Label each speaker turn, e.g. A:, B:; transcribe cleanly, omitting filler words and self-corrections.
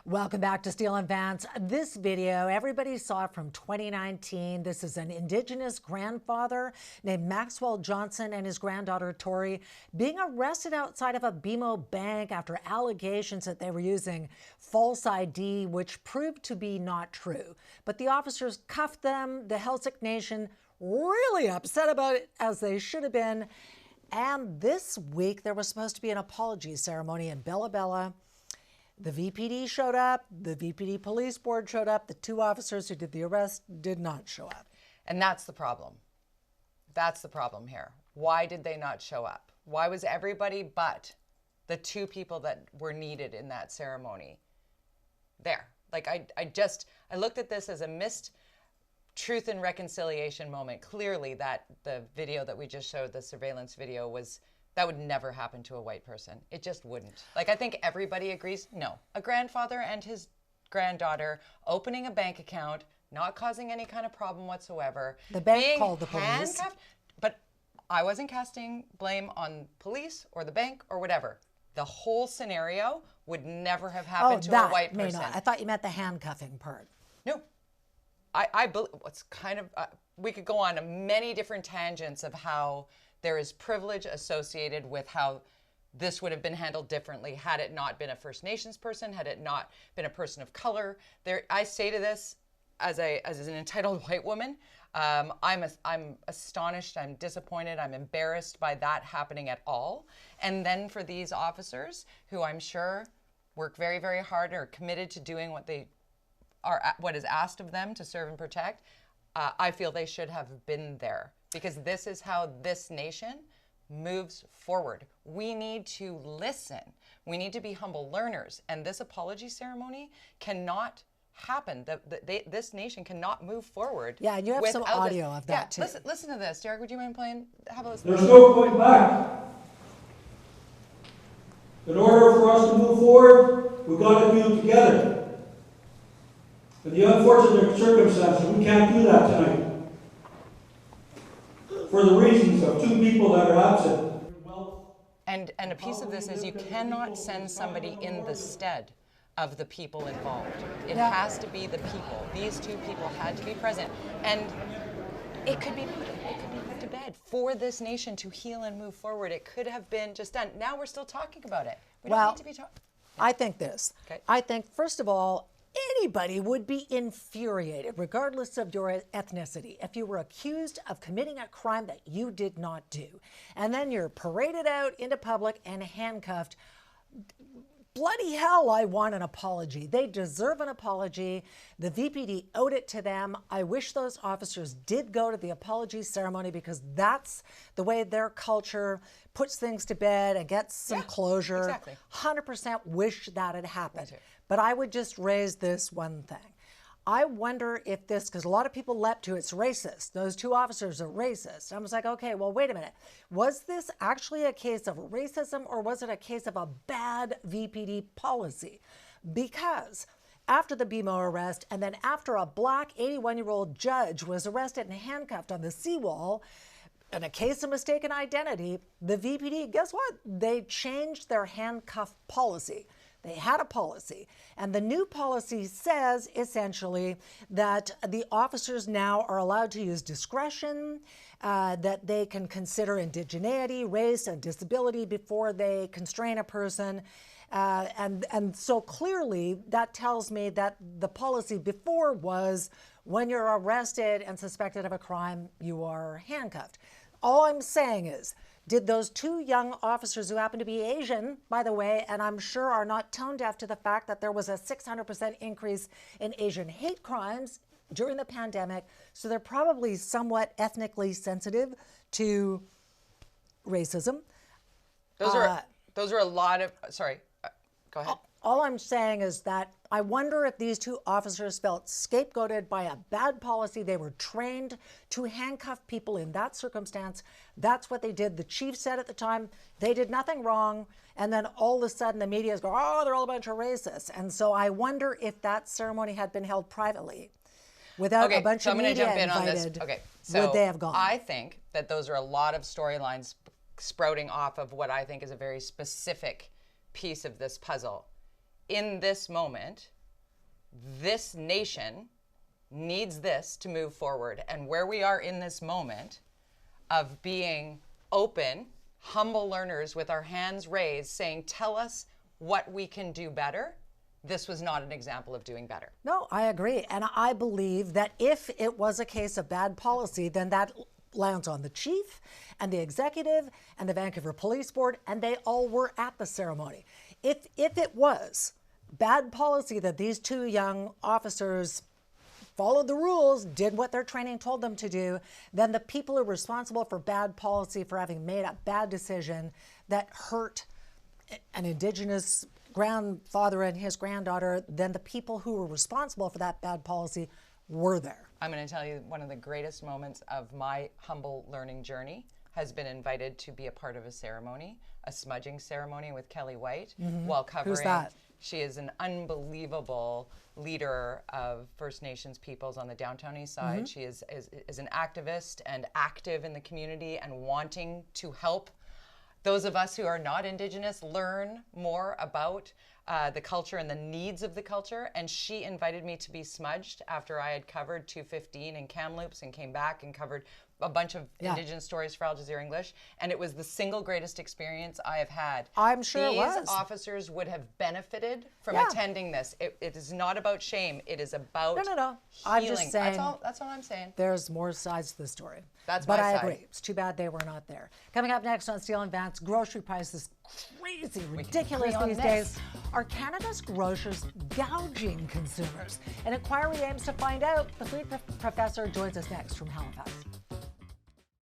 A: Welcome back to Steele and Vance. This video, everybody saw it from 2019. This is an Indigenous grandfather named Maxwell Johnson and his granddaughter Tori being arrested outside of a BMO bank after allegations that they were using false ID, which proved to be not true. But the officers cuffed them. The Heiltsuk Nation really upset about it, as they should have been. And this week, there was supposed to be an apology ceremony in Bella Bella. The VPD showed up, the VPD police board showed up, the two officers who did the arrest did not show up.
B: And that's the problem. That's the problem here. Why did they not show up? Why was everybody but the two people that were needed in that ceremony there? Like, I looked at this as a missed truth and reconciliation moment. Clearly that the video that we just showed, the surveillance video, that would never happen to a white person. It just wouldn't. Like, I think everybody agrees, no. A grandfather and his granddaughter opening a bank account, not causing any kind of problem whatsoever.
A: The bank called the police.
B: Handcuffed, but I wasn't casting blame on police or the bank or whatever. The whole scenario would never have happened to a white person.
A: I thought you meant the handcuffing part.
B: No. I believe what's kind of, we could go on many different tangents of how there is privilege associated with how this would have been handled differently had it not been a First Nations person, had it not been a person of color. I say to this as an entitled white woman, I'm astonished, I'm disappointed, I'm embarrassed by that happening at all. And then for these officers, who I'm sure work very, very hard, are committed to doing what is asked of them to serve and protect, I feel they should have been there. Because this is how this nation moves forward. We need to listen. We need to be humble learners. And this apology ceremony cannot happen. This nation cannot move forward.
A: Yeah, and you have some audio of that too.
B: Listen to this. Derek, would you mind playing? Have a listen.
C: There's no going back. In order for us to move forward, we've got to do it together. In the unfortunate circumstances, we can't do that tonight. For the reasons of two people that are absent.
B: And a piece of this is you cannot send somebody in the stead of the people involved. It has to be the people. These two people had to be present. And it could be put to bed for this nation to heal and move forward. It could have been just done. Now we're still talking about it. We don't need to be talking.
A: I think this.
B: Okay.
A: I think, first of all, anybody would be infuriated, regardless of your ethnicity, if you were accused of committing a crime that you did not do. And then you're paraded out into public and handcuffed. Bloody hell, I want an apology. They deserve an apology. The VPD owed it to them. I wish those officers did go to the apology ceremony, because that's the way their culture puts things to bed and gets some closure.
B: Exactly.
A: 100% wish that had happened. But I would just raise this one thing. I wonder if this, because a lot of people leapt to it's racist. Those two officers are racist. I was like, okay, well, wait a minute. Was this actually a case of racism, or was it a case of a bad VPD policy? Because after the BMO arrest, and then after a black 81-year-old judge was arrested and handcuffed on the seawall in a case of mistaken identity, the VPD, guess what? They changed their handcuff policy. They had a policy, and the new policy says essentially that the officers now are allowed to use discretion, that they can consider indigeneity, race, and disability before they constrain a person. And so clearly that tells me that the policy before was when you're arrested and suspected of a crime, you are handcuffed. All I'm saying is, did those two young officers, who happen to be Asian, by the way, and I'm sure are not tone deaf to the fact that there was a 600% increase in Asian hate crimes during the pandemic, so they're probably somewhat ethnically sensitive to racism.
B: Those are a lot of, sorry, go ahead.
A: All I'm saying is that I wonder if these two officers felt scapegoated by a bad policy. They were trained to handcuff people in that circumstance. That's what they did. The chief said at the time they did nothing wrong. And then all of a sudden the media is going, oh, they're all a bunch of racists. And so I wonder if that ceremony had been held privately without a bunch of media invited, would they have gone?
B: I think that those are a lot of storylines sprouting off of what I think is a very specific piece of this puzzle. In this moment, this nation needs this to move forward. And where we are in this moment of being open, humble learners with our hands raised, saying, tell us what we can do better, this was not an example of doing better.
A: No, I agree. And I believe that if it was a case of bad policy, then that lands on the chief and the executive and the Vancouver Police Board, and they all were at the ceremony. If it was bad policy that these two young officers followed the rules, did what their training told them to do, then the people who are responsible for bad policy, for having made a bad decision that hurt an Indigenous grandfather and his granddaughter, then the people who were responsible for that bad policy were there.
B: I'm going to tell you, one of the greatest moments of my humble learning journey has been invited to be a part of a ceremony, a smudging ceremony with Kelly White, while covering.
A: Who's that?
B: She is an unbelievable leader of First Nations peoples on the downtown east side. She is an activist and active in the community and wanting to help those of us who are not Indigenous learn more about the culture and the needs of the culture. And she invited me to be smudged after I had covered 215 and Kamloops and came back and covered a bunch of Indigenous stories for Al Jazeera English. And it was the single greatest experience I have had.
A: I'm sure it was.
B: These officers would have benefited from attending this. It is not about shame. It is about
A: No.
B: healing.
A: I'm just saying.
B: That's all I'm saying.
A: There's more sides to the story.
B: That's
A: but
B: my
A: I
B: side.
A: agree. It's too bad they were not there. Coming up next on Steele and Vance, grocery prices crazy, ridiculous
B: agree on
A: these
B: this.
A: days. Are Canada's grocers gouging consumers? An inquiry aims to find out. The food professor joins us next from Halifax.